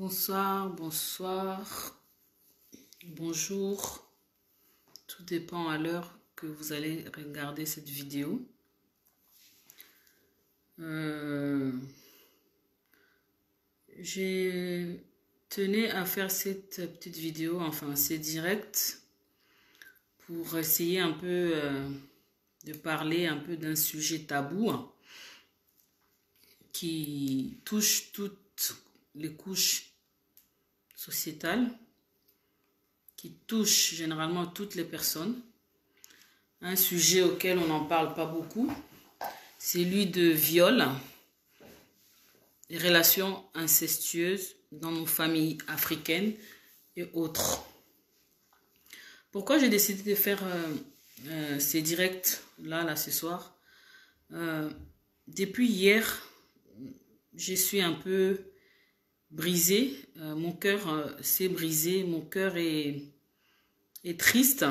Bonsoir, bonsoir, bonjour. Tout dépend à l'heure que vous allez regarder cette vidéo. J'ai tenu à faire cette petite vidéo, enfin c'est direct, pour essayer un peu de parler un peu d'un sujet tabou qui touche toutes les couches sociétales, qui touche généralement toutes les personnes. Un sujet auquel on n'en parle pas beaucoup, c'est celui de viol, les relations incestueuses dans nos familles africaines et autres. Pourquoi j'ai décidé de faire ces directs là ce soir? Depuis hier, je suis un peu brisée, mon cœur s'est brisé, mon cœur est triste.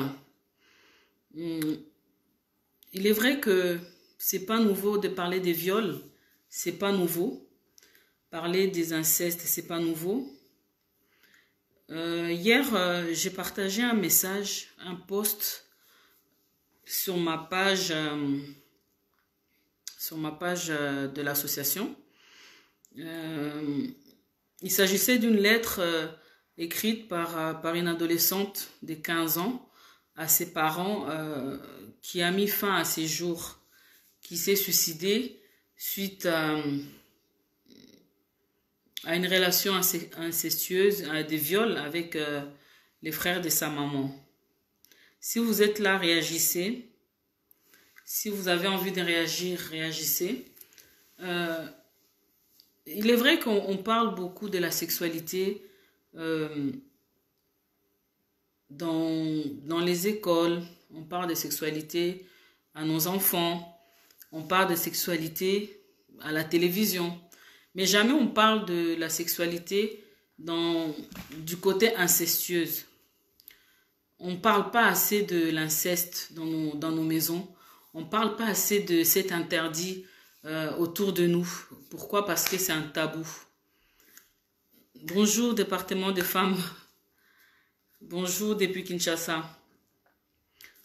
Il est vrai que c'est pas nouveau de parler des viols, c'est pas nouveau. Parler des incestes, c'est pas nouveau. Hier, j'ai partagé un message, un post sur ma page de l'association. Il s'agissait d'une lettre écrite par une adolescente de 15 ans à ses parents qui a mis fin à ses jours, qui s'est suicidée suite à une relation incestueuse, à des viols avec les frères de sa maman. Si vous êtes là, réagissez. Si vous avez envie de réagir, réagissez. Il est vrai qu'on parle beaucoup de la sexualité dans les écoles. On parle de sexualité à nos enfants. On parle de sexualité à la télévision. Mais jamais on parle de la sexualité du côté incestueuse. On ne parle pas assez de l'inceste dans nos maisons. On ne parle pas assez de cet interdit autour de nous. Pourquoi? Parce que c'est un tabou. Bonjour, département des femmes. Bonjour, depuis Kinshasa.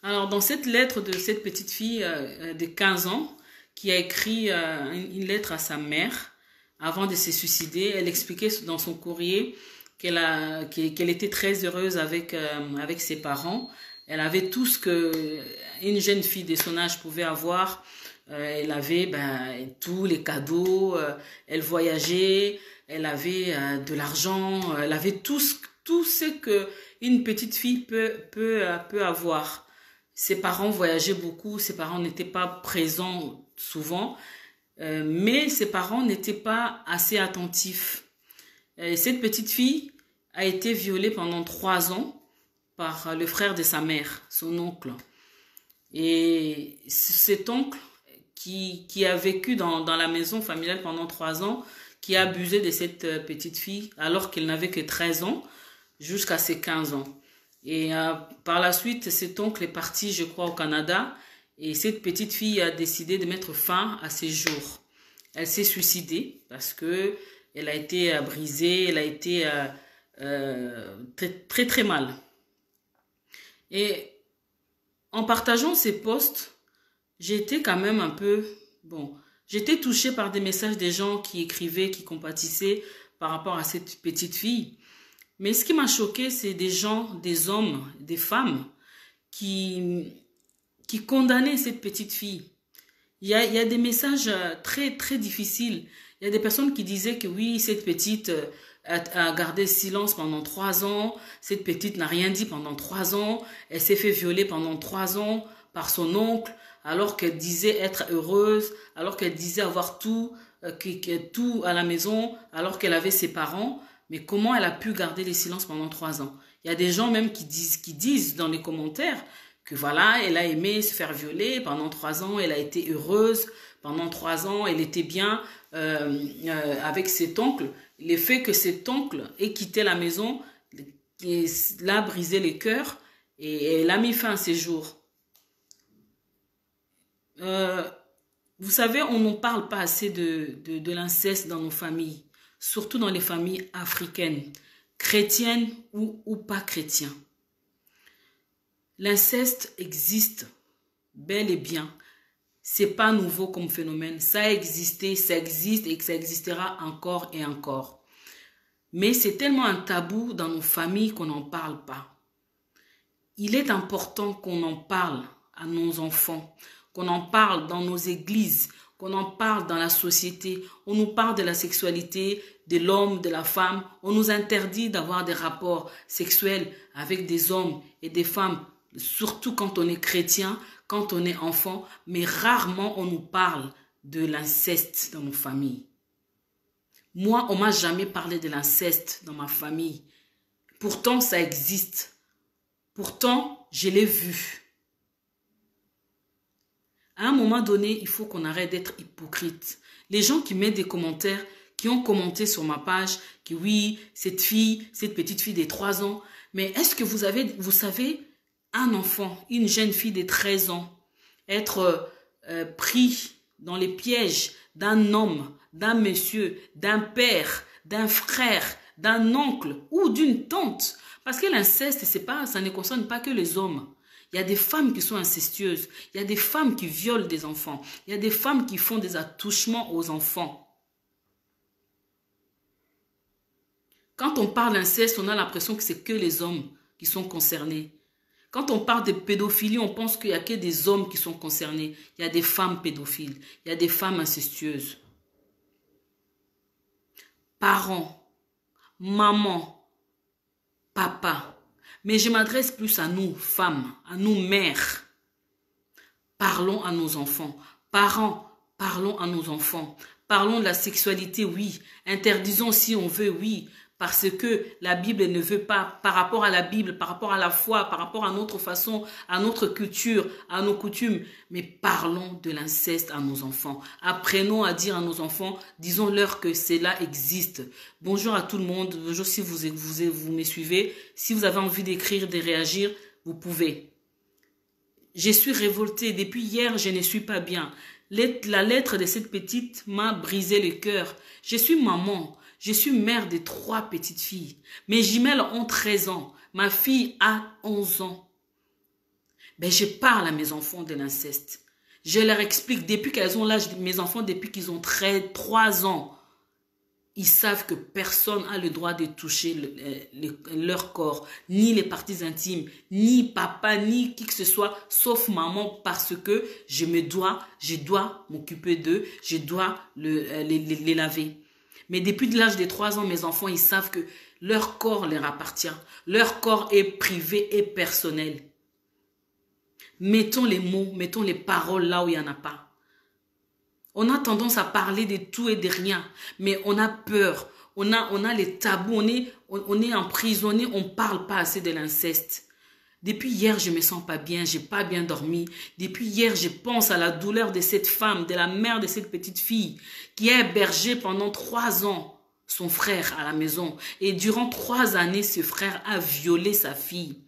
Alors, dans cette lettre de cette petite fille de 15 ans qui a écrit une lettre à sa mère avant de se suicider, elle expliquait dans son courrier qu'elle était très heureuse avec ses parents. Elle avait tout ce qu'une jeune fille de son âge pouvait avoir. Elle avait tous les cadeaux, elle voyageait, elle avait de l'argent, elle avait tout ce qu'une petite fille peut avoir. Ses parents voyageaient beaucoup, ses parents n'étaient pas présents souvent, mais ses parents n'étaient pas assez attentifs. Cette petite fille a été violée pendant 3 ans par le frère de sa mère, son oncle. Et cet oncle qui a vécu dans la maison familiale pendant 3 ans, qui a abusé de cette petite fille alors qu'elle n'avait que 13 ans jusqu'à ses 15 ans. Et par la suite, cet oncle est parti, je crois, au Canada, et cette petite fille a décidé de mettre fin à ses jours. Elle s'est suicidée parce que elle a été brisée, elle a été très très mal. Et en partageant ces posts, j'ai été quand même un peu... j'étais touchée par des messages des gens qui écrivaient, qui compatissaient par rapport à cette petite fille. Mais ce qui m'a choquée, c'est des gens, des hommes, des femmes qui condamnaient cette petite fille. Il y a des messages très très difficiles. Il y a des personnes qui disaient que oui, cette petite a gardé silence pendant 3 ans. Cette petite n'a rien dit pendant 3 ans. Elle s'est fait violer pendant 3 ans par son oncle, alors qu'elle disait être heureuse, alors qu'elle disait avoir tout à la maison, alors qu'elle avait ses parents. Mais comment elle a pu garder le silence pendant 3 ans? Il y a des gens même qui disent dans les commentaires que voilà, elle a aimé se faire violer pendant 3 ans, elle a été heureuse pendant 3 ans, elle était bien avec cet oncle. Le fait que cet oncle ait quitté la maison l'a brisé les cœurs et elle a mis fin à ses jours. Vous savez, on n'en parle pas assez de l'inceste dans nos familles. surtout dans les familles africaines, chrétiennes ou pas chrétiens. L'inceste existe bel et bien. C'est pas nouveau comme phénomène. Ça a existé, ça existe et que ça existera encore et encore. Mais c'est tellement un tabou dans nos familles qu'on n'en parle pas. Il est important qu'on en parle à nos enfants, qu'on en parle dans nos églises, qu'on en parle dans la société. On nous parle de la sexualité, de l'homme, de la femme. On nous interdit d'avoir des rapports sexuels avec des hommes et des femmes, surtout quand on est chrétien, quand on est enfant. Mais rarement on nous parle de l'inceste dans nos familles. Moi, on ne m'a jamais parlé de l'inceste dans ma famille. Pourtant, ça existe. Pourtant, je l'ai vu. À un moment donné, il faut qu'on arrête d'être hypocrite. Les gens qui mettent des commentaires, qui ont commenté sur ma page, qui oui, cette petite fille de 3 ans, mais est-ce que vous savez, un enfant, une jeune fille de 13 ans, être pris dans les pièges d'un homme, d'un monsieur, d'un père, d'un frère, d'un oncle ou d'une tante? Parce que l'inceste, ça ne concerne pas que les hommes. Il y a des femmes qui sont incestueuses. Il y a des femmes qui violent des enfants. Il y a des femmes qui font des attouchements aux enfants. Quand on parle d'inceste, on a l'impression que c'est que les hommes qui sont concernés. Quand on parle de pédophilie, on pense qu'il n'y a que des hommes qui sont concernés. Il y a des femmes pédophiles. Il y a des femmes incestueuses. Parents, maman, papa. Mais je m'adresse plus à nous, femmes, à nous, mères. Parlons à nos enfants. Parents, parlons à nos enfants. Parlons de la sexualité, oui. Interdisons si on veut, oui. Parce que la Bible ne veut pas, par rapport à la Bible, par rapport à la foi, par rapport à notre façon, à notre culture, à nos coutumes. Mais parlons de l'inceste à nos enfants. Apprenons à dire à nos enfants, disons-leur que cela existe. Bonjour à tout le monde. Bonjour si vous me suivez. Si vous avez envie d'écrire, de réagir, vous pouvez. Je suis révoltée. Depuis hier, je ne suis pas bien. La lettre de cette petite m'a brisé le cœur. Je suis maman. Je suis mère de 3 petites filles. Mes jumelles ont 13 ans. Ma fille a 11 ans. Ben, je parle à mes enfants de l'inceste. Je leur explique depuis qu'elles ont l'âge, mes enfants, depuis qu'ils ont 3 ans, ils savent que personne n'a le droit de toucher leur corps, ni les parties intimes, ni papa, ni qui que ce soit, sauf maman, parce que je dois m'occuper d'eux, je dois les laver. Mais depuis l'âge de 3 ans, mes enfants, ils savent que leur corps leur appartient. Leur corps est privé et personnel. Mettons les mots, mettons les paroles là où il n'y en a pas. On a tendance à parler de tout et de rien, mais on a peur. On a les tabous, on est emprisonné, on ne parle pas assez de l'inceste. Depuis hier, je ne me sens pas bien, je n'ai pas bien dormi. Depuis hier, je pense à la douleur de cette femme, de la mère de cette petite fille, qui a hébergé pendant 3 ans son frère à la maison. Et durant 3 années, ce frère a violé sa fille.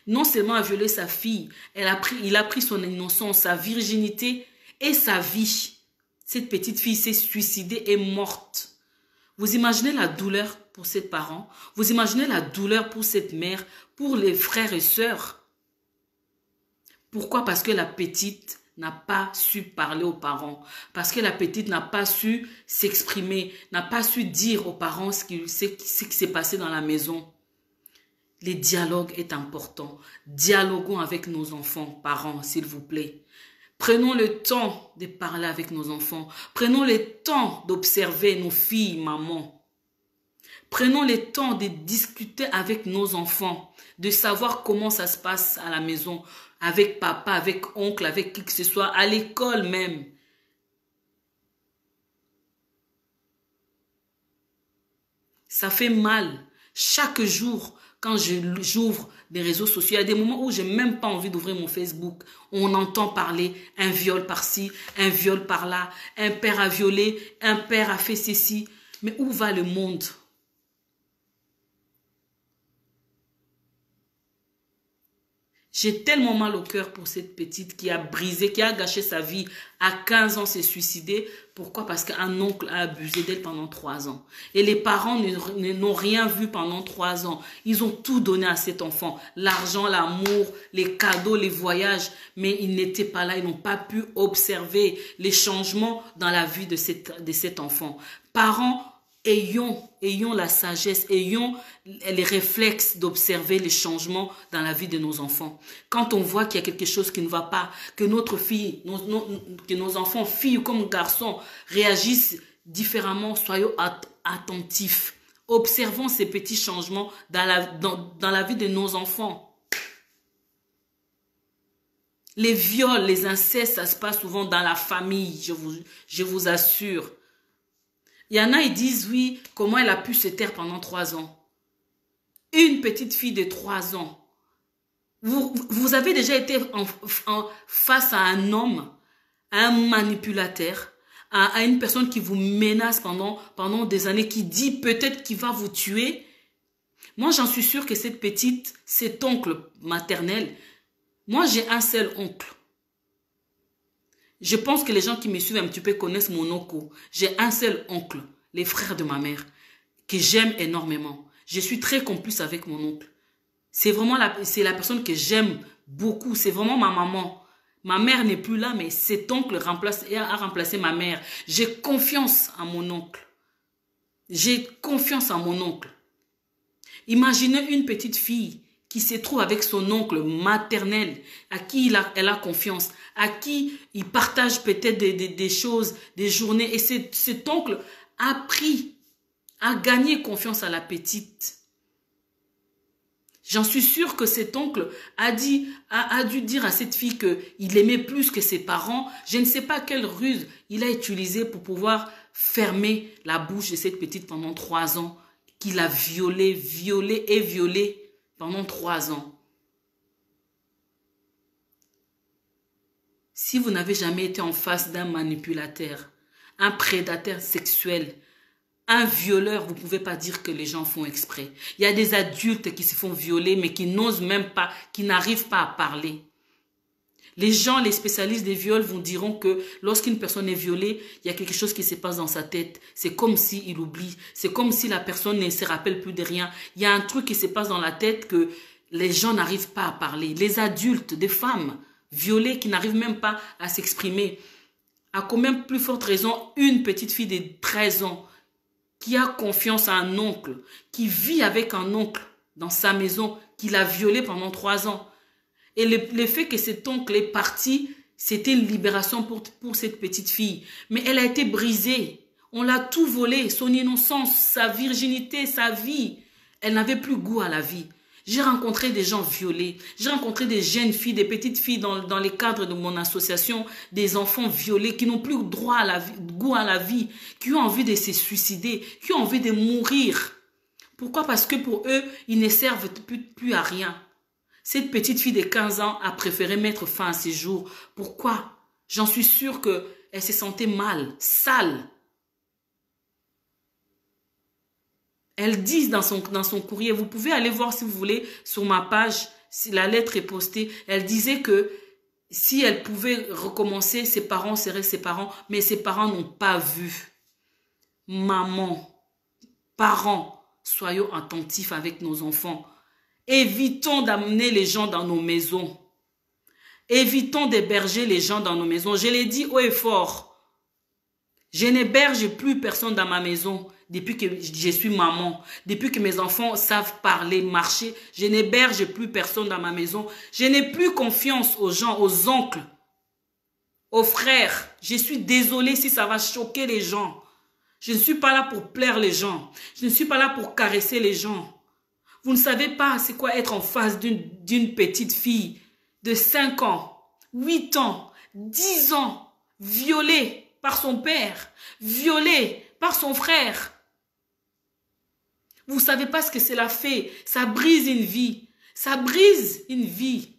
Non seulement a violé sa fille, il a pris son innocence, sa virginité et sa vie. Cette petite fille s'est suicidée et morte. Vous imaginez la douleur pour ses parents? Vous imaginez la douleur pour cette mère, pour les frères et sœurs? Pourquoi? Parce que la petite n'a pas su parler aux parents. Parce que la petite n'a pas su s'exprimer, n'a pas su dire aux parents ce qui s'est passé dans la maison. Le dialogue est important. Dialoguons avec nos enfants, parents, s'il vous plaît. Prenons le temps de parler avec nos enfants. Prenons le temps d'observer nos filles, maman. Prenons le temps de discuter avec nos enfants, de savoir comment ça se passe à la maison, avec papa, avec oncle, avec qui que ce soit, à l'école même. Ça fait mal. Chaque jour, quand j'ouvre des réseaux sociaux, il y a des moments où je n'ai même pas envie d'ouvrir mon Facebook. On entend parler un viol par-ci, un viol par-là, un père a violé, un père a fait ceci. Mais où va le monde? J'ai tellement mal au cœur pour cette petite qui a brisé, qui a gâché sa vie. À 15 ans, s'est suicidée. Pourquoi? Parce qu'un oncle a abusé d'elle pendant 3 ans. Et les parents n'ont rien vu pendant 3 ans. Ils ont tout donné à cet enfant. L'argent, l'amour, les cadeaux, les voyages. Mais ils n'étaient pas là. Ils n'ont pas pu observer les changements dans la vie de cet enfant. Parents, ayons la sagesse, ayons les réflexes d'observer les changements dans la vie de nos enfants. Quand on voit qu'il y a quelque chose qui ne va pas, que notre fille, que nos enfants, filles comme garçons, réagissent différemment, soyons attentifs. Observons ces petits changements dans la vie de nos enfants. Les viols, les incestes, ça se passe souvent dans la famille, je vous assure. Il y en a, ils disent, oui, comment elle a pu se taire pendant 3 ans. Une petite fille de 3 ans. Vous avez déjà été face à un homme, à un manipulateur, à une personne qui vous menace pendant des années, qui dit peut-être qu'il va vous tuer. Moi, j'en suis sûre que cette petite, cet oncle maternel, moi, j'ai un seul oncle. Je pense que les gens qui me suivent un petit peu connaissent mon oncle. J'ai un seul oncle, les frères de ma mère, que j'aime énormément. Je suis très complice avec mon oncle. C'est la personne que j'aime beaucoup. C'est vraiment ma maman. Ma mère n'est plus là, mais cet oncle a remplacé ma mère. J'ai confiance en mon oncle. J'ai confiance en mon oncle. Imaginez une petite fille qui se trouve avec son oncle maternel, à qui elle a confiance, à qui il partage peut-être des choses, des journées. Et cet oncle a gagné confiance à la petite. J'en suis sûre que cet oncle a dû dire à cette fille qu'il l'aimait plus que ses parents. Je ne sais pas quelle ruse il a utilisée pour pouvoir fermer la bouche de cette petite pendant 3 ans, qu'il a violée pendant 3 ans. Si vous n'avez jamais été en face d'un manipulateur, un prédateur sexuel, un violeur, vous ne pouvez pas dire que les gens font exprès. Il y a des adultes qui se font violer, mais qui n'osent même pas, qui n'arrivent pas à parler. Les spécialistes des viols vous diront que lorsqu'une personne est violée, il y a quelque chose qui se passe dans sa tête. C'est comme s'il oublie. C'est comme si la personne ne se rappelle plus de rien. Il y a un truc qui se passe dans la tête que les gens n'arrivent pas à parler. Les adultes, des femmes violées qui n'arrivent même pas à s'exprimer. À combien plus forte raison, une petite fille de 13 ans qui a confiance à un oncle, qui vit avec un oncle dans sa maison, qui l'a violée pendant 3 ans. Et le fait que cet oncle est parti, c'était une libération pour cette petite fille. Mais elle a été brisée. On l'a tout volé, son innocence, sa virginité, sa vie. Elle n'avait plus goût à la vie. J'ai rencontré des gens violés. J'ai rencontré des jeunes filles, des petites filles dans les cadres de mon association, des enfants violés qui n'ont plus droit à la vie, goût à la vie, qui ont envie de se suicider, qui ont envie de mourir. Pourquoi? Parce que pour eux, ils ne servent plus à rien. Cette petite fille de 15 ans a préféré mettre fin à ses jours. Pourquoi? J'en suis sûre qu'elle se sentait mal, sale. Elle dit dans son courrier, vous pouvez aller voir si vous voulez sur ma page, si la lettre est postée. Elle disait que si elle pouvait recommencer, ses parents seraient ses parents, mais ses parents n'ont pas vu. Maman, parents, soyons attentifs avec nos enfants. Évitons d'amener les gens dans nos maisons. Évitons d'héberger les gens dans nos maisons. Je l'ai dit haut et fort. Je n'héberge plus personne dans ma maison depuis que je suis maman. Depuis que mes enfants savent parler, marcher. Je n'héberge plus personne dans ma maison. Je n'ai plus confiance aux gens, aux oncles, aux frères. Je suis désolée si ça va choquer les gens. Je ne suis pas là pour plaire les gens. Je ne suis pas là pour caresser les gens. Vous ne savez pas c'est quoi être en face d'une petite fille de 5 ans, 8 ans, 10 ans, violée par son père, violée par son frère. Vous ne savez pas ce que cela fait. Ça brise une vie. Ça brise une vie.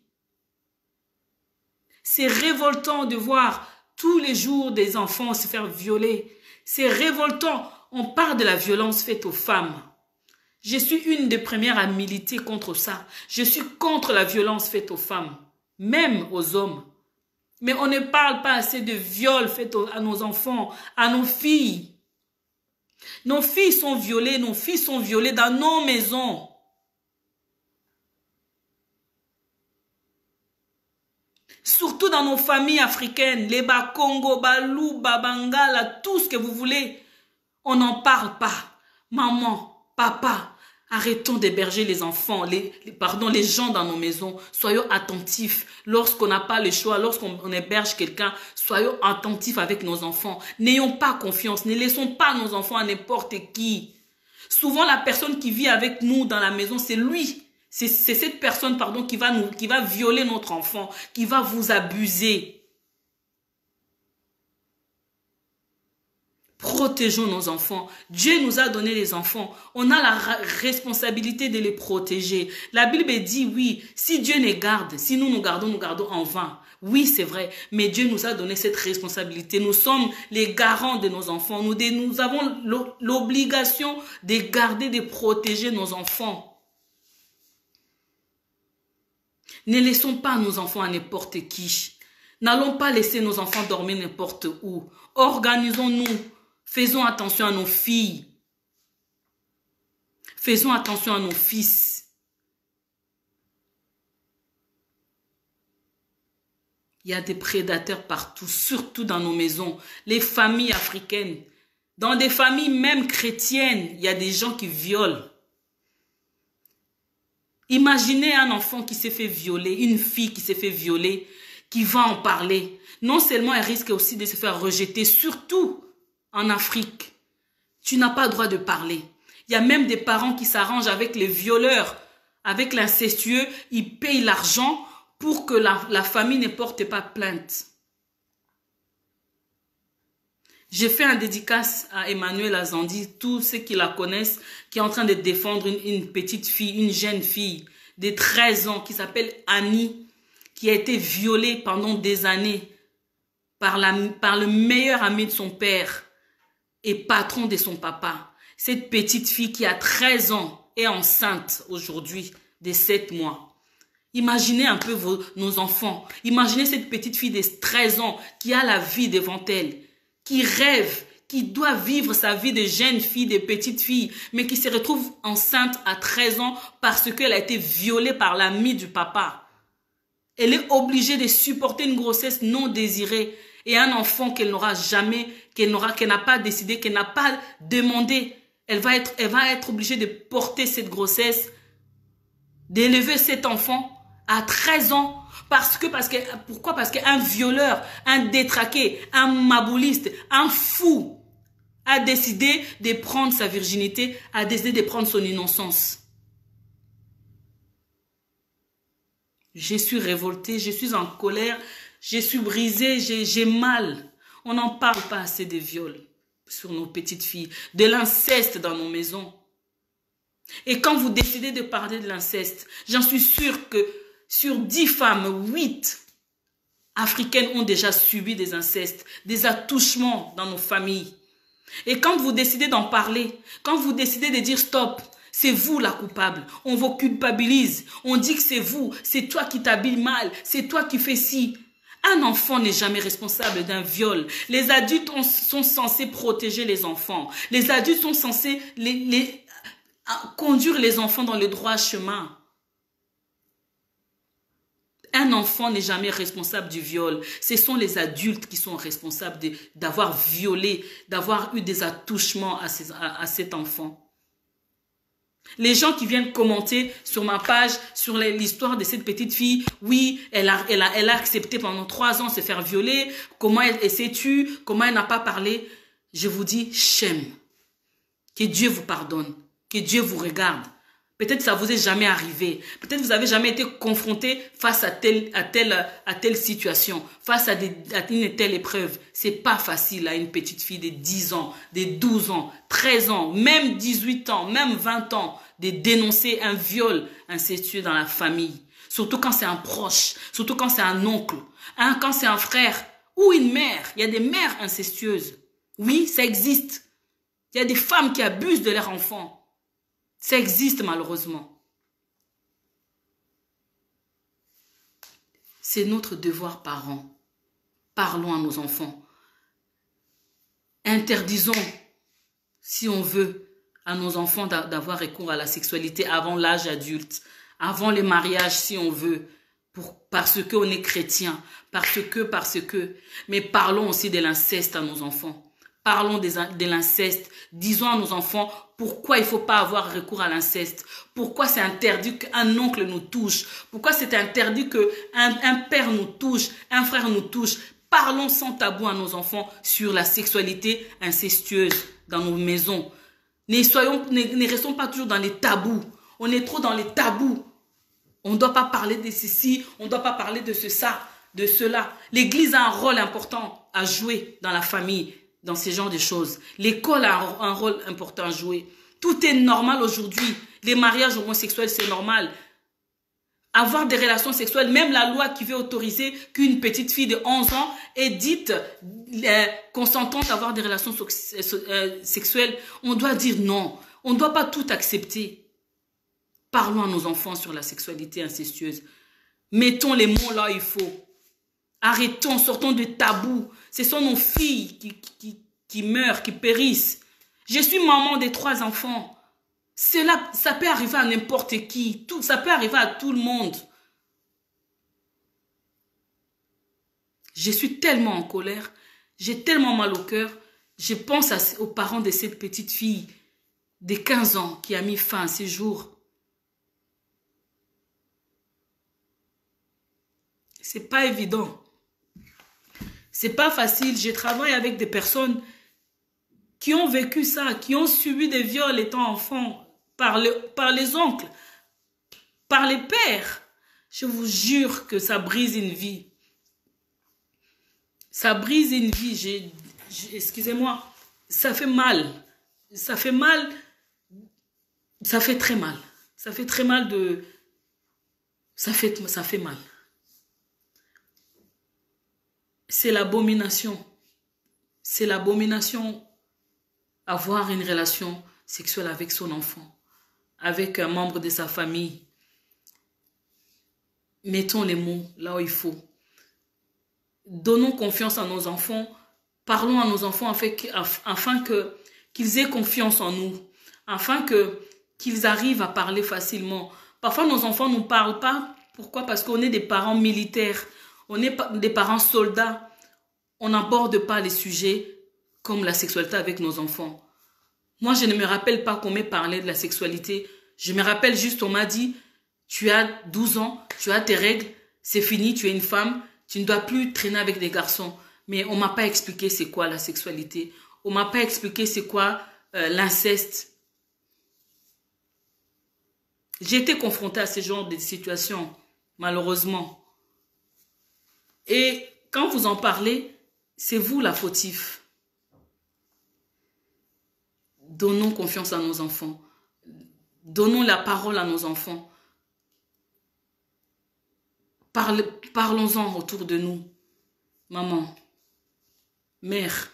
C'est révoltant de voir tous les jours des enfants se faire violer. C'est révoltant. On parle de la violence faite aux femmes. Je suis une des premières à militer contre ça. Je suis contre la violence faite aux femmes, même aux hommes. Mais on ne parle pas assez de viols faits à nos enfants, à nos filles. Nos filles sont violées dans nos maisons. Surtout dans nos familles africaines, les Bakongo, Balou, Babangala, tout ce que vous voulez. On n'en parle pas. Maman, papa, arrêtons d'héberger les enfants, les gens dans nos maisons. Soyons attentifs lorsqu'on n'a pas le choix, lorsqu'on héberge quelqu'un. Soyons attentifs avec nos enfants. N'ayons pas confiance, ne laissons pas nos enfants à n'importe qui. Souvent, la personne qui vit avec nous dans la maison, c'est lui. C'est cette personne, pardon, qui va violer notre enfant, qui va vous abuser. Protégeons nos enfants. Dieu nous a donné les enfants. On a la responsabilité de les protéger. La Bible dit, oui, si Dieu les garde, si nous gardons en vain. Oui, c'est vrai, mais Dieu nous a donné cette responsabilité. Nous sommes les garants de nos enfants. Nous avons l'obligation de garder, de protéger nos enfants. Ne laissons pas nos enfants à n'importe qui. N'allons pas laisser nos enfants dormir n'importe où. Organisons-nous. Faisons attention à nos filles. Faisons attention à nos fils. Il y a des prédateurs partout, surtout dans nos maisons. Les familles africaines. Dans des familles même chrétiennes, il y a des gens qui violent. Imaginez un enfant qui s'est fait violer, une fille qui s'est fait violer, qui va en parler. Non seulement elle risque aussi de se faire rejeter, surtout en Afrique. Tu n'as pas le droit de parler. Il y a même des parents qui s'arrangent avec les violeurs, avec l'incestueux. Ils payent l'argent pour que la famille ne porte pas plainte. J'ai fait un dédicace à Emmanuel Azandi, tous ceux qui la connaissent, qui est en train de défendre une petite fille, une jeune fille de 13 ans qui s'appelle Annie, qui a été violée pendant des années par le meilleur ami de son père et patron de son papa. Cette petite fille qui a 13 ans est enceinte aujourd'hui de 7 mois. Imaginez un peu nos enfants. Imaginez cette petite fille de 13 ans qui a la vie devant elle, qui rêve, qui doit vivre sa vie de jeune fille, de petite fille, mais qui se retrouve enceinte à 13 ans parce qu'elle a été violée par l'ami du papa. Elle est obligée de supporter une grossesse non désirée et un enfant qu'elle n'aura jamais, qu'elle n'a pas décidé, qu'elle n'a pas demandé. Elle va être obligée de porter cette grossesse, d'élever cet enfant à 13 ans. Pourquoi? Parce qu'un violeur, un détraqué, un mabouliste, un fou a décidé de prendre sa virginité, a décidé de prendre son innocence. Je suis révoltée, je suis en colère, je suis brisée, j'ai mal. On n'en parle pas assez des viols sur nos petites filles, de l'inceste dans nos maisons. Et quand vous décidez de parler de l'inceste, j'en suis sûre que sur 10 femmes, 8 africaines ont déjà subi des incestes, des attouchements dans nos familles. Et quand vous décidez d'en parler, quand vous décidez de dire stop, c'est vous la coupable, on vous culpabilise, on dit que c'est vous, c'est toi qui t'habilles mal, c'est toi qui fais ci. Un enfant n'est jamais responsable d'un viol. Les adultes sont censés protéger les enfants. Les adultes sont censés conduire les enfants dans le droit chemin. Un enfant n'est jamais responsable du viol. Ce sont les adultes qui sont responsables d'avoir violé, d'avoir eu des attouchements à cet enfant. Les gens qui viennent commenter sur ma page, sur l'histoire de cette petite fille, oui, elle a accepté pendant 3 ans de se faire violer, comment elle s'est tue, comment elle n'a pas parlé. Je vous dis, shame. Que Dieu vous pardonne, que Dieu vous regarde. Peut-être que ça vous est jamais arrivé. Peut-être que vous n'avez jamais été confronté face à telle situation, face à une telle épreuve. C'est pas facile à une petite fille de 10 ans, de 12 ans, 13 ans, même 18 ans, même 20 ans, de dénoncer un viol incestueux dans la famille. Surtout quand c'est un proche, surtout quand c'est un oncle, quand c'est un frère ou une mère. Il y a des mères incestueuses. Oui, ça existe. Il y a des femmes qui abusent de leurs enfants. Ça existe malheureusement. C'est notre devoir parents. Parlons à nos enfants. Interdisons, si on veut, à nos enfants d'avoir recours à la sexualité avant l'âge adulte, avant les mariages si on veut, parce qu'on est chrétien, parce que. Mais parlons aussi de l'inceste à nos enfants. Parlons de l'inceste. Disons à nos enfants pourquoi il ne faut pas avoir recours à l'inceste. Pourquoi c'est interdit qu'un oncle nous touche. Pourquoi c'est interdit qu'un père nous touche, un frère nous touche. Parlons sans tabou à nos enfants sur la sexualité incestueuse dans nos maisons. Ne restons pas toujours dans les tabous. On est trop dans les tabous. On ne doit pas parler de ceci, on ne doit pas parler de ça, de cela. L'Église a un rôle important à jouer dans la famille, dans ce genre de choses. L'école a un rôle important à jouer. Tout est normal aujourd'hui. Les mariages homosexuels, c'est normal. Avoir des relations sexuelles, même la loi qui veut autoriser qu'une petite fille de 11 ans est dite consentante à avoir des relations sexuelles, on doit dire non. On ne doit pas tout accepter. Parlons à nos enfants sur la sexualité incestueuse. Mettons les mots là où il faut. Arrêtons, sortons du tabou. Ce sont nos filles qui meurent, qui périssent. Je suis maman de 3 enfants. Ça peut arriver à n'importe qui. Ça peut arriver à tout le monde. Je suis tellement en colère. J'ai tellement mal au cœur. Je pense aux parents de cette petite fille de 15 ans qui a mis fin à ses jours. C'est pas évident. C'est pas facile. Je travaille avec des personnes qui ont vécu ça, qui ont subi des viols étant enfants par les oncles, par les pères. Je vous jure que ça brise une vie. Ça brise une vie. Excusez-moi, ça fait mal. Ça fait mal. Ça fait très mal. Ça fait très mal de... Ça fait mal. C'est l'abomination. C'est l'abomination avoir une relation sexuelle avec son enfant, avec un membre de sa famille. Mettons les mots là où il faut. Donnons confiance à nos enfants. Parlons à nos enfants afin qu'ils aient confiance en nous. Afin qu'ils arrivent à parler facilement. Parfois, nos enfants ne nous parlent pas. Pourquoi? Parce qu'on est des parents militaires. On est des parents soldats. On n'aborde pas les sujets comme la sexualité avec nos enfants. Moi, je ne me rappelle pas qu'on m'ait parlé de la sexualité. Je me rappelle juste, on m'a dit, tu as 12 ans, tu as tes règles, c'est fini, tu es une femme, tu ne dois plus traîner avec des garçons. Mais on ne m'a pas expliqué c'est quoi la sexualité. On ne m'a pas expliqué c'est quoi l'inceste. J'ai été confrontée à ce genre de situations, malheureusement. Et quand vous en parlez, c'est vous la fautif. Donnons confiance à nos enfants. Donnons la parole à nos enfants. Parlons-en autour de nous. Maman, mère,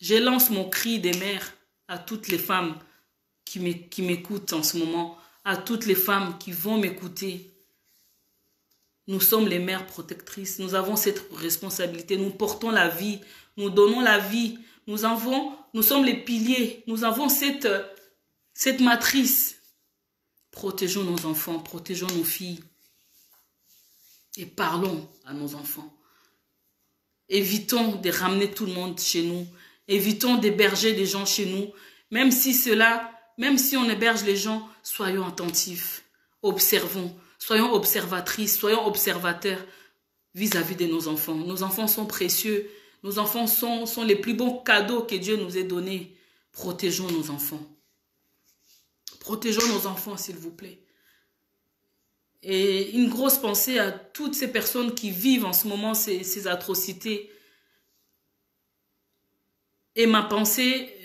je lance mon cri des mères à toutes les femmes qui m'écoutent en ce moment, à toutes les femmes qui vont m'écouter. Nous sommes les mères protectrices. Nous avons cette responsabilité. Nous portons la vie. Nous donnons la vie. Nous sommes les piliers. Nous avons cette matrice. Protégeons nos enfants. Protégeons nos filles. Et parlons à nos enfants. Évitons de ramener tout le monde chez nous. Évitons d'héberger des gens chez nous. Même si on héberge les gens, soyons attentifs. Observons. Soyons observatrices, soyons observateurs vis-à-vis de nos enfants. Nos enfants sont précieux. Nos enfants sont les plus bons cadeaux que Dieu nous ait donnés. Protégeons nos enfants. Protégeons nos enfants, s'il vous plaît. Et une grosse pensée à toutes ces personnes qui vivent en ce moment ces atrocités. Et ma pensée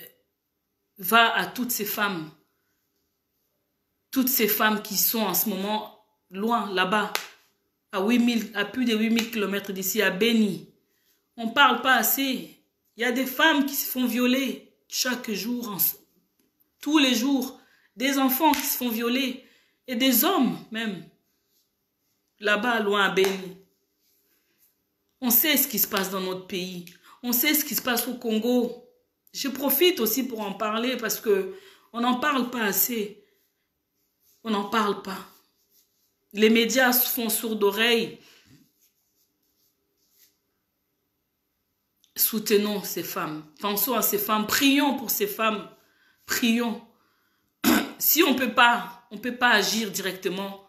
va à toutes ces femmes. Toutes ces femmes qui sont en ce moment loin, là-bas, à plus de 8000 km d'ici, à Beni. On ne parle pas assez. Il y a des femmes qui se font violer chaque jour, tous les jours. des enfants qui se font violer, et des hommes même, là-bas, loin à Beni. On sait ce qui se passe dans notre pays. On sait ce qui se passe au Congo. Je profite aussi pour en parler parce que on n'en parle pas assez. On n'en parle pas. Les médias se font sourds d'oreilles. Soutenons ces femmes. Pensons à ces femmes. Prions pour ces femmes. Prions. Si on peut pas agir directement,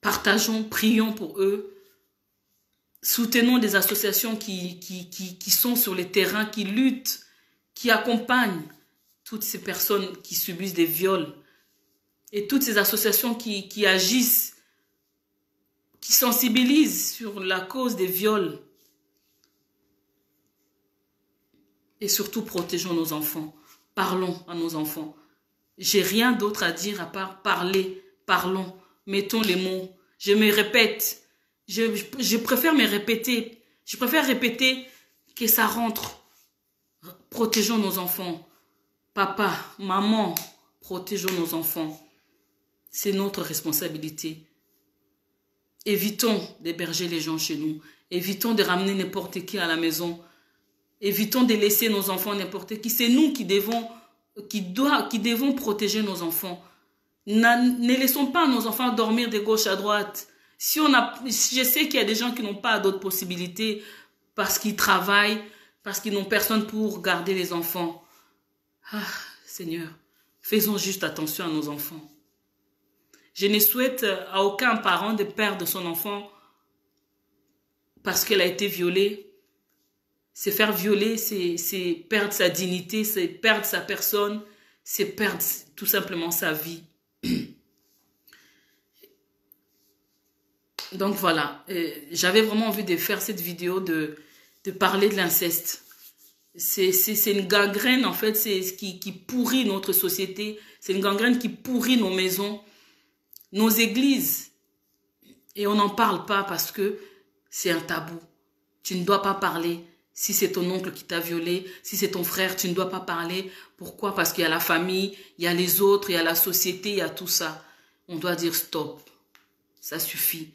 partageons, prions pour eux. Soutenons des associations qui sont sur les terrains, qui luttent, qui accompagnent toutes ces personnes qui subissent des viols. Et toutes ces associations qui agissent, qui sensibilisent sur la cause des viols. Et surtout, protégeons nos enfants. Parlons à nos enfants. J'ai rien d'autre à dire à part parler. Parlons. Mettons les mots. Je me répète. Je préfère me répéter. Je préfère répéter que ça rentre. Protégeons nos enfants. Papa, maman, protégeons nos enfants. C'est notre responsabilité. Évitons d'héberger les gens chez nous. Évitons de ramener n'importe qui à la maison. Évitons de laisser nos enfants n'importe qui. C'est nous qui devons protéger nos enfants. Ne laissons pas nos enfants dormir de gauche à droite. Je sais qu'il y a des gens qui n'ont pas d'autres possibilités parce qu'ils travaillent, parce qu'ils n'ont personne pour garder les enfants. Ah, Seigneur, faisons juste attention à nos enfants. Je ne souhaite à aucun parent de perdre son enfant parce qu'elle a été violée. Se faire violer, c'est perdre sa dignité, c'est perdre sa personne, c'est perdre tout simplement sa vie. Donc voilà, j'avais vraiment envie de faire cette vidéo, de parler de l'inceste. C'est une gangrène en fait, c'est ce qui pourrit notre société, c'est une gangrène qui pourrit nos maisons, nos églises. Et on n'en parle pas parce que c'est un tabou. Tu ne dois pas parler. Si c'est ton oncle qui t'a violé, si c'est ton frère, tu ne dois pas parler. Pourquoi? Parce qu'il y a la famille, il y a les autres, il y a la société, il y a tout ça. On doit dire stop. Ça suffit.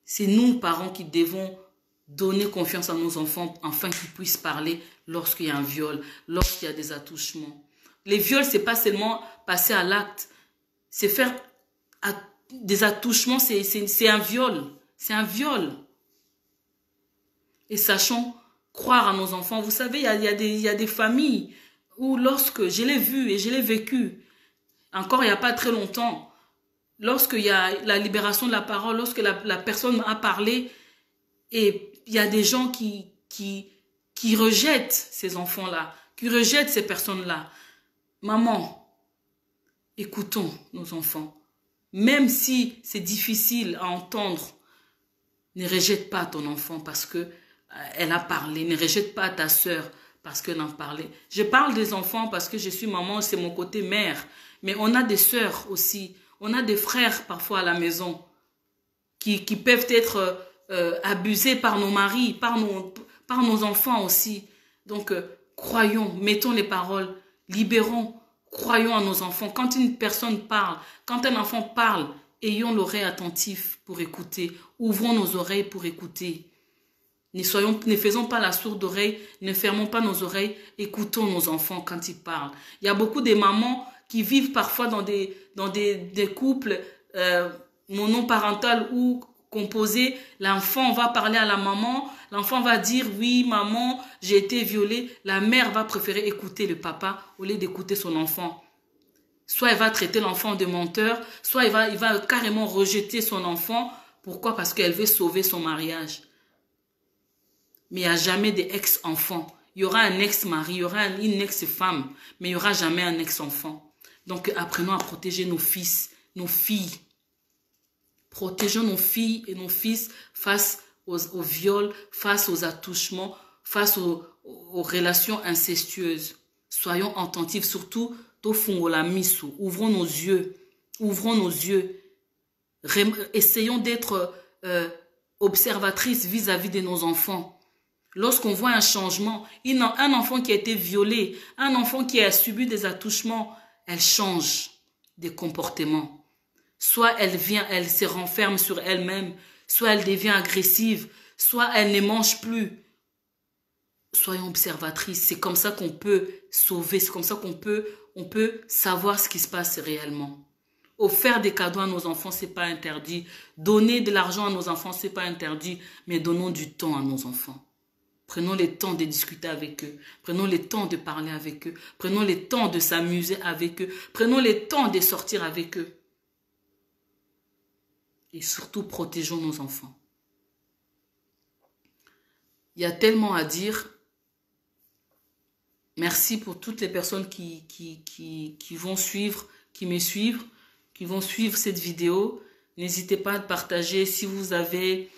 C'est nous, parents, qui devons donner confiance à nos enfants afin qu'ils puissent parler lorsqu'il y a un viol, lorsqu'il y a des attouchements. Les viols, c'est pas seulement passer à l'acte. C'est faire des attouchements, c'est un viol. C'est un viol. Et sachons croire à nos enfants. Vous savez, il y a des familles où lorsque, je l'ai vu et je l'ai vécu, encore il n'y a pas très longtemps, lorsqu'il y a la libération de la parole, lorsque la personne a parlé, et il y a des gens qui rejettent ces enfants-là, qui rejettent ces personnes-là. Maman, écoutons nos enfants. Même si c'est difficile à entendre, ne rejette pas ton enfant parce que elle a parlé. Ne rejette pas ta sœur parce qu'elle en parlait. Je parle des enfants parce que je suis maman, c'est mon côté mère. Mais on a des sœurs aussi. On a des frères parfois à la maison qui peuvent être abusés par nos maris, par nos enfants aussi. Donc, croyons, mettons les paroles, libérons, croyons à nos enfants. Quand une personne parle, quand un enfant parle, ayons l'oreille attentive pour écouter. Ouvrons nos oreilles pour écouter. Ne faisons pas la sourde oreille, ne fermons pas nos oreilles, écoutons nos enfants quand ils parlent. Il y a beaucoup de mamans qui vivent parfois dans des couples monoparentaux ou composés. L'enfant va parler à la maman, l'enfant va dire « oui, maman, j'ai été violée ». La mère va préférer écouter le papa au lieu d'écouter son enfant. Soit elle va traiter l'enfant de menteur, soit il va carrément rejeter son enfant. Pourquoi? Parce qu'elle veut sauver son mariage. Mais il n'y a jamais d'ex-enfant. Il y aura un ex-mari, il y aura une ex-femme, mais il n'y aura jamais un ex-enfant. Donc, apprenons à protéger nos fils, nos filles. Protégeons nos filles et nos fils face aux viols, face aux attouchements, face aux relations incestueuses. Soyons attentifs, surtout, ouvrons nos yeux. Ouvrons nos yeux. Essayons d'être observatrices vis-à-vis de nos enfants. Lorsqu'on voit un changement, un enfant qui a été violé, un enfant qui a subi des attouchements, elle change des comportements. Soit elle se renferme sur elle-même, soit elle devient agressive, soit elle ne mange plus. Soyons observatrices, c'est comme ça qu'on peut sauver, c'est comme ça qu'on peut savoir ce qui se passe réellement. Offrir des cadeaux à nos enfants, c'est pas interdit. Donner de l'argent à nos enfants, c'est pas interdit, mais donnons du temps à nos enfants. Prenons le temps de discuter avec eux. Prenons le temps de parler avec eux. Prenons le temps de s'amuser avec eux. Prenons le temps de sortir avec eux. Et surtout, protégeons nos enfants. Il y a tellement à dire. Merci pour toutes les personnes qui vont suivre, qui me suivent, qui vont suivre cette vidéo. N'hésitez pas à partager. Si vous avez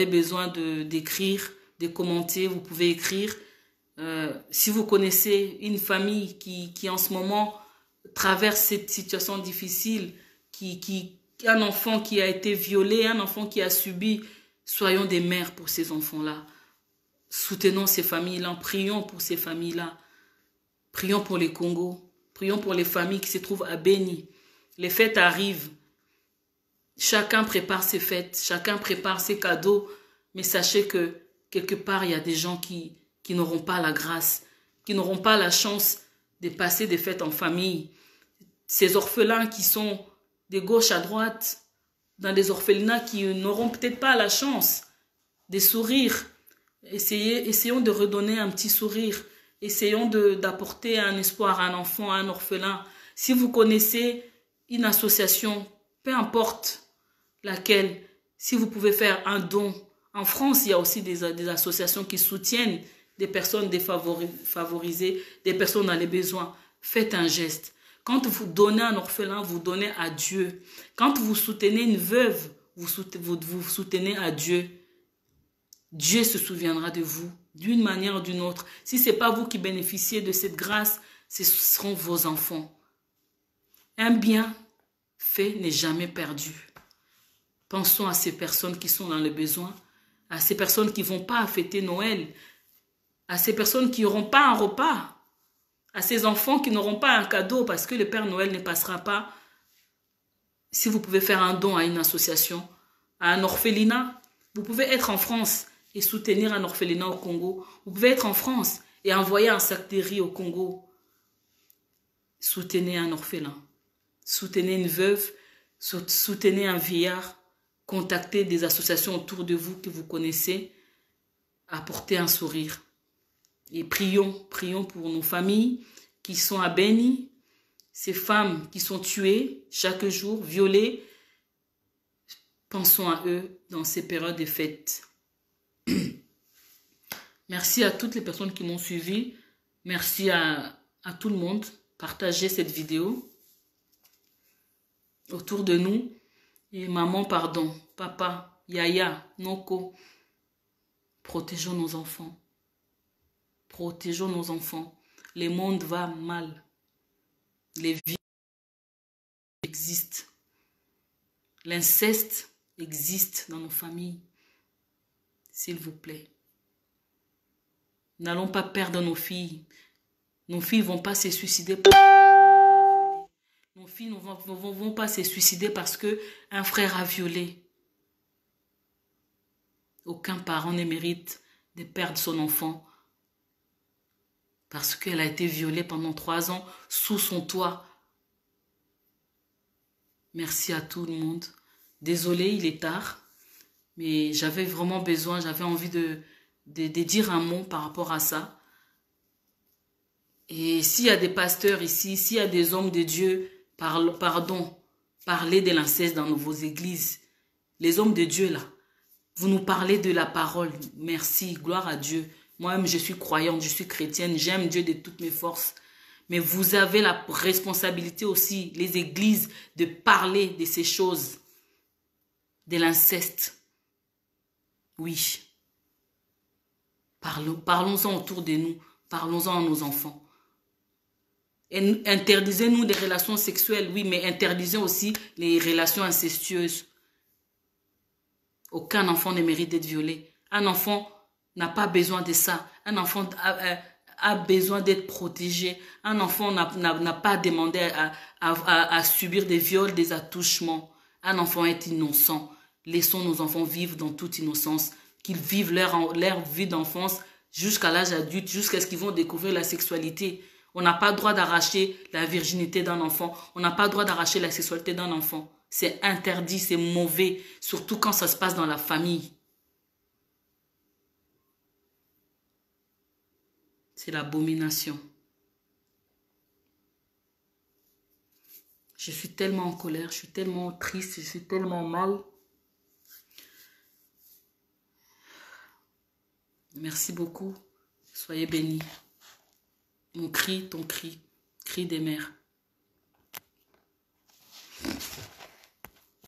besoin d'écrire, de commenter, vous pouvez écrire. Si vous connaissez une famille qui en ce moment traverse cette situation difficile, un enfant qui a été violé, un enfant qui a subi, soyons des mères pour ces enfants-là. Soutenons ces familles-là, prions pour ces familles-là. Prions pour les Congos, prions pour les familles qui se trouvent à Béni. Les fêtes arrivent. Chacun prépare ses fêtes, chacun prépare ses cadeaux, mais sachez que quelque part, il y a des gens qui n'auront pas la grâce, qui n'auront pas la chance de passer des fêtes en famille. Ces orphelins qui sont de gauche à droite, dans des orphelinats qui n'auront peut-être pas la chance de sourire. Essayons de redonner un petit sourire. Essayons d'apporter un espoir à un enfant, à un orphelin. Si vous connaissez une association, peu importe laquelle, si vous pouvez faire un don. En France, il y a aussi des associations qui soutiennent des personnes défavorisées, des personnes dans les besoins. Faites un geste. Quand vous donnez à un orphelin, vous donnez à Dieu. Quand vous soutenez une veuve, vous soutenez à Dieu. Dieu se souviendra de vous d'une manière ou d'une autre. Si ce n'est pas vous qui bénéficiez de cette grâce, ce seront vos enfants. Un bien fait n'est jamais perdu. Pensons à ces personnes qui sont dans le besoin, à ces personnes qui ne vont pas fêter Noël, à ces personnes qui n'auront pas un repas, à ces enfants qui n'auront pas un cadeau parce que le Père Noël ne passera pas. Si vous pouvez faire un don à une association, à un orphelinat, vous pouvez être en France et soutenir un orphelinat au Congo. Vous pouvez être en France et envoyer un sac de riz au Congo. Soutenez un orphelin. Soutenez une veuve. Soutenez un vieillard. Contactez des associations autour de vous que vous connaissez. Apportez un sourire. Et prions pour nos familles qui sont à Béni. Ces femmes qui sont tuées chaque jour, violées. Pensons à eux dans ces périodes de fêtes. Merci à toutes les personnes qui m'ont suivi. Merci à tout le monde. Partagez cette vidéo autour de nous. Et maman, pardon. Papa, Yaya, Noko. Protégeons nos enfants. Protégeons nos enfants. Le monde va mal. Les vies existent. L'inceste existe dans nos familles. S'il vous plaît. N'allons pas perdre nos filles. Nos filles ne vont pas se suicider parce que nos filles ne vont pas se suicider parce qu'un frère a violé. Aucun parent ne mérite de perdre son enfant parce qu'elle a été violée pendant 3 ans sous son toit. Merci à tout le monde. Désolée, il est tard, mais j'avais vraiment besoin, j'avais envie de dire un mot par rapport à ça. Et s'il y a des pasteurs ici, s'il y a des hommes de Dieu, parlez de l'inceste dans vos églises. Les hommes de Dieu là, vous nous parlez de la parole. Merci, gloire à Dieu. Moi-même, je suis croyante, je suis chrétienne, j'aime Dieu de toutes mes forces. Mais vous avez la responsabilité aussi, les églises, de parler de ces choses, de l'inceste. Oui. Parlons-en autour de nous, parlons-en à nos enfants. Interdisez-nous des relations sexuelles, oui, mais interdisez aussi les relations incestueuses. Aucun enfant ne mérite d'être violé. Un enfant n'a pas besoin de ça. Un enfant a besoin d'être protégé. Un enfant n'a pas demandé à subir des viols, des attouchements. Un enfant est innocent. Laissons nos enfants vivre dans toute innocence, qu'ils vivent leur vie d'enfance jusqu'à l'âge adulte, jusqu'à ce qu'ils vont découvrir la sexualité. On n'a pas le droit d'arracher la virginité d'un enfant. On n'a pas le droit d'arracher la sexualité d'un enfant. C'est interdit, c'est mauvais, surtout quand ça se passe dans la famille. C'est l'abomination. Je suis tellement en colère, je suis tellement triste, je suis tellement mal. Merci beaucoup. Soyez bénis. Mon cri, ton cri, cri des mères.